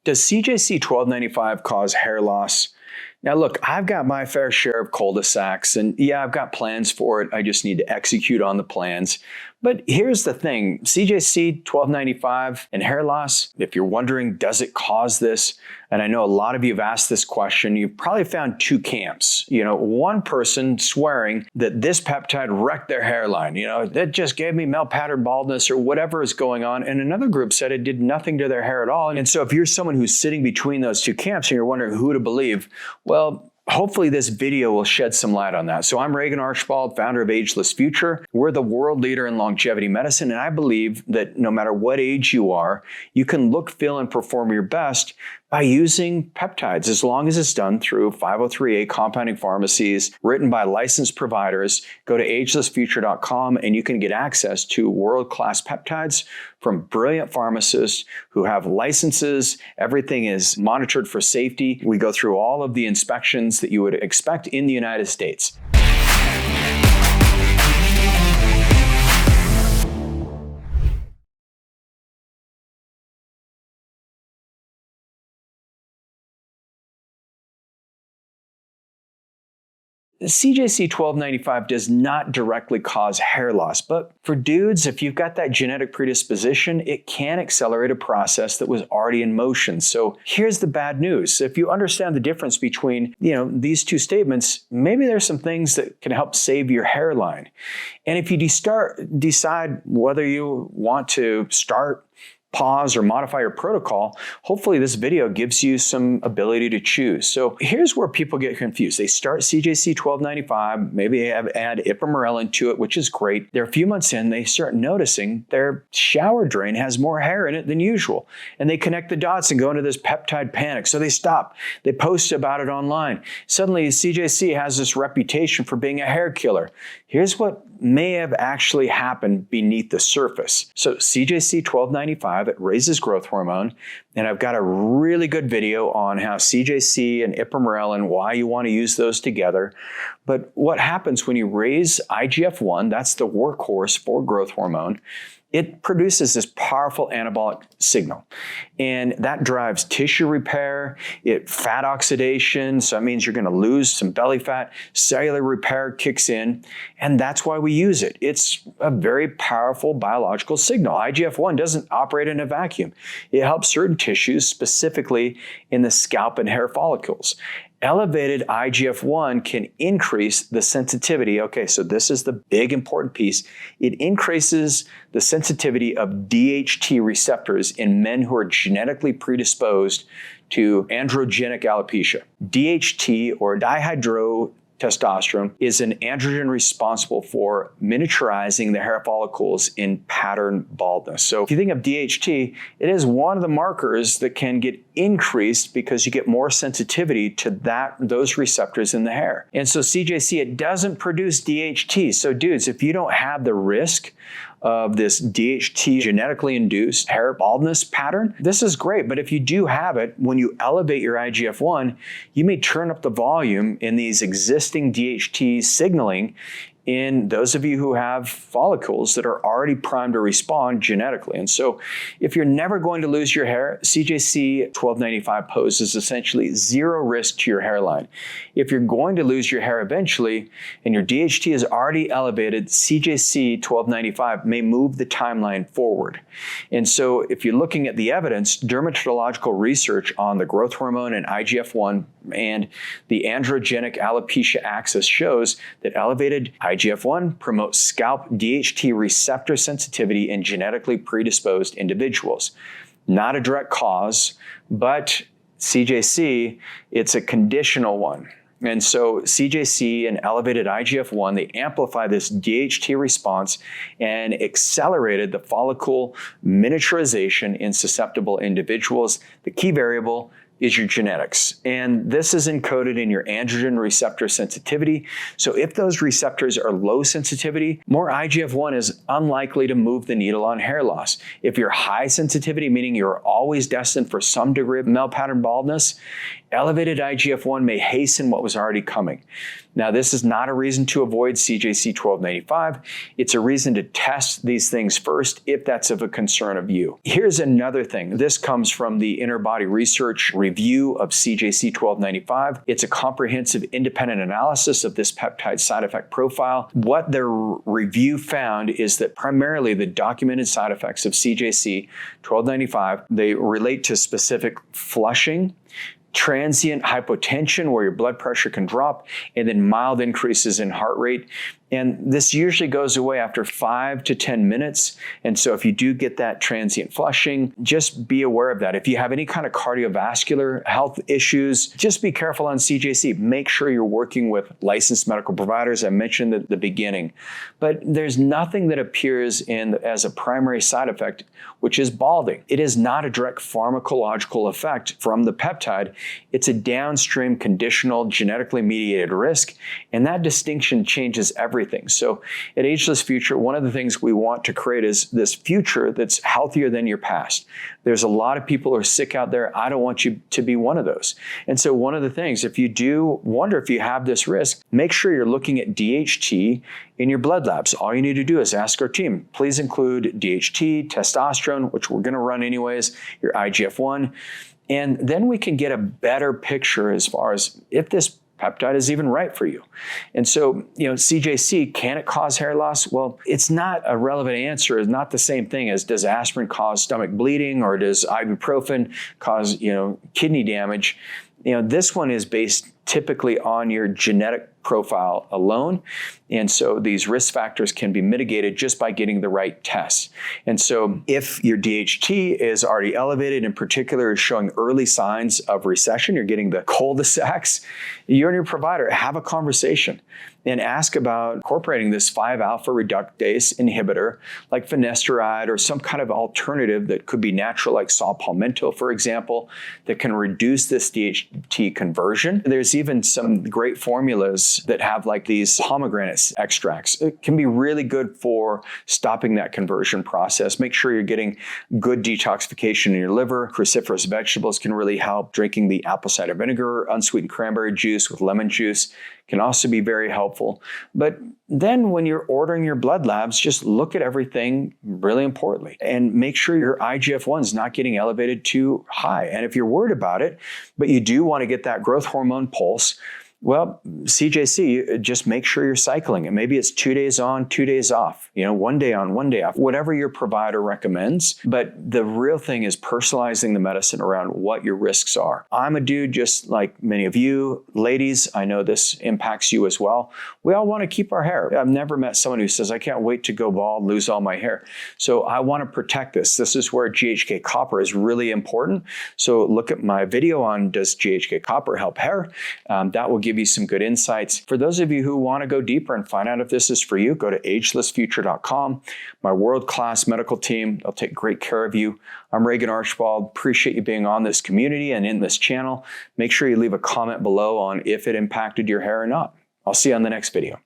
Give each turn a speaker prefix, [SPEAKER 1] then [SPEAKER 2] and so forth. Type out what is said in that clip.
[SPEAKER 1] Does CJC-1295 cause hair loss? Now look, I've got my fair share of cul-de-sacs, and yeah, I've got plans for it. I just need to execute on the plans. But here's the thing, CJC-1295 and hair loss, if you're wondering, does it cause this? And I know a lot of you have asked this question. You've probably found two camps. One person swearing that this peptide wrecked their hairline. That just gave me male pattern baldness or whatever is going on. And another group said it did nothing to their hair at all. And so if you're someone who's sitting between those two camps and you're wondering who to believe, well, hopefully this video will shed some light on that. So I'm Regan Archibald, founder of Ageless Future. We're the world leader in longevity medicine, and I believe that no matter what age you are, you can look, feel, and perform your best by using peptides, as long as it's done through 503A compounding pharmacies, written by licensed providers. Go to agelessfuture.com and you can get access to world-class peptides from brilliant pharmacists who have licenses. Everything is monitored for safety. We go through all of the inspections that you would expect in the United States. CJC-1295 does not directly cause hair loss, but for dudes, if you've got that genetic predisposition, it can accelerate a process that was already in motion. So here's the bad news. If you understand the difference between, these two statements, maybe there's some things that can help save your hairline. And if you decide whether you want to start, pause, or modify your protocol, hopefully this video gives you some ability to choose. So here's where people get confused. They start CJC-1295, maybe they add Ipamorelin to it, which is great. They're a few months in, they start noticing their shower drain has more hair in it than usual. And they connect the dots and go into this peptide panic. So they stop. They post about it online. Suddenly CJC has this reputation for being a hair killer. Here's what may have actually happened beneath the surface. So CJC-1295, it raises growth hormone, and I've got a really good video on how CJC and Ipamorelin, why you want to use those together. But what happens when you raise IGF-1, that's the workhorse for growth hormone, it produces this powerful anabolic signal. And that drives tissue repair, fat oxidation, so that means you're going to lose some belly fat, cellular repair kicks in, and that's why we use it. It's a very powerful biological signal. IGF-1 doesn't operate in a vacuum. It helps certain tissues, specifically in the scalp and hair follicles. Elevated IGF-1 can increase the sensitivity. Okay, so this is the big important piece. It increases the sensitivity of DHT receptors in men who are genetically predisposed to androgenic alopecia. DHT, or dihydrotestosterone, is an androgen responsible for miniaturizing the hair follicles in pattern baldness. So if you think of DHT, it is one of the markers that can get increased because you get more sensitivity to those receptors in the hair. And so CJC, it doesn't produce DHT. So dudes, if you don't have the risk of this DHT genetically induced hair baldness pattern, this is great. But if you do have it, when you elevate your IGF-1, you may turn up the volume in these existing DHT signaling in those of you who have follicles that are already primed to respond genetically. And so if you're never going to lose your hair, CJC-1295 poses essentially zero risk to your hairline. If you're going to lose your hair eventually and your DHT is already elevated, CJC-1295 may move the timeline forward. And so if you're looking at the evidence, dermatological research on the growth hormone and IGF-1 and the androgenic alopecia axis shows that elevated IGF-1 promotes scalp DHT receptor sensitivity in genetically predisposed individuals. Not a direct cause, but CJC, it's a conditional one. And so CJC and elevated IGF-1, they amplify this DHT response and accelerated the follicle miniaturization in susceptible individuals. The key variable, is your genetics. And this is encoded in your androgen receptor sensitivity. So if those receptors are low sensitivity, more IGF-1 is unlikely to move the needle on hair loss. If you're high sensitivity, meaning you're always destined for some degree of male pattern baldness, elevated IGF-1 may hasten what was already coming. Now, this is not a reason to avoid CJC-1295. It's a reason to test these things first if that's of a concern of you. Here's another thing. This comes from the Interbody Research review of CJC-1295. It's a comprehensive independent analysis of this peptide side effect profile. What their review found is that primarily the documented side effects of CJC-1295, they relate to specific flushing, transient hypotension where your blood pressure can drop, and then mild increases in heart rate. And this usually goes away after 5 to 10 minutes. And so if you do get that transient flushing, just be aware of that. If you have any kind of cardiovascular health issues, just be careful on CJC. Make sure you're working with licensed medical providers. I mentioned at the beginning. But there's nothing that appears as a primary side effect, which is balding. It is not a direct pharmacological effect from the peptide. It's a downstream conditional genetically mediated risk. And that distinction changes everything. So at Ageless Future, one of the things we want to create is this future that's healthier than your past. There's a lot of people who are sick out there. I don't want you to be one of those. And so one of the things, if you do wonder if you have this risk, make sure you're looking at DHT in your blood labs. All you need to do is ask our team, please include DHT, testosterone, which we're going to run anyways, your IGF-1, and then we can get a better picture as far as if this peptide is even right for you. And so, CJC, can it cause hair loss? Well, it's not a relevant answer. It's not the same thing as does aspirin cause stomach bleeding or does ibuprofen cause, kidney damage. This one is based typically on your genetic profile alone. And so these risk factors can be mitigated just by getting the right tests. And so if your DHT is already elevated, in particular is showing early signs of recession, you're getting the cul-de-sacs, you and your provider have a conversation and ask about incorporating this 5-alpha reductase inhibitor like finasteride or some kind of alternative that could be natural like saw palmetto, for example, that can reduce this DHT conversion. There's even some great formulas that have like these pomegranate extracts. It can be really good for stopping that conversion process. Make sure you're getting good detoxification in your liver. Cruciferous vegetables can really help. Drinking the apple cider vinegar, unsweetened cranberry juice with lemon juice can also be very helpful. But then when you're ordering your blood labs, just look at everything really importantly and make sure your IGF-1 is not getting elevated too high. And if you're worried about it, but you do want to get that growth hormone pulse, well, CJC, just make sure you're cycling it. Maybe it's 2 days on, 2 days off, 1 day on, 1 day off, whatever your provider recommends. But the real thing is personalizing the medicine around what your risks are. I'm a dude just like many of you. Ladies, I know this impacts you as well. We all want to keep our hair. I've never met someone who says, I can't wait to go bald, lose all my hair. So I want to protect this. This is where GHK copper is really important. So look at my video on does GHK copper help hair? That will give you some good insights. For those of you who want to go deeper and find out if this is for you, go to agelessfuture.com. My world-class medical team, they'll take great care of you. I'm Regan Archibald. Appreciate you being on this community and in this channel. Make sure you leave a comment below on if it impacted your hair or not. I'll see you on the next video.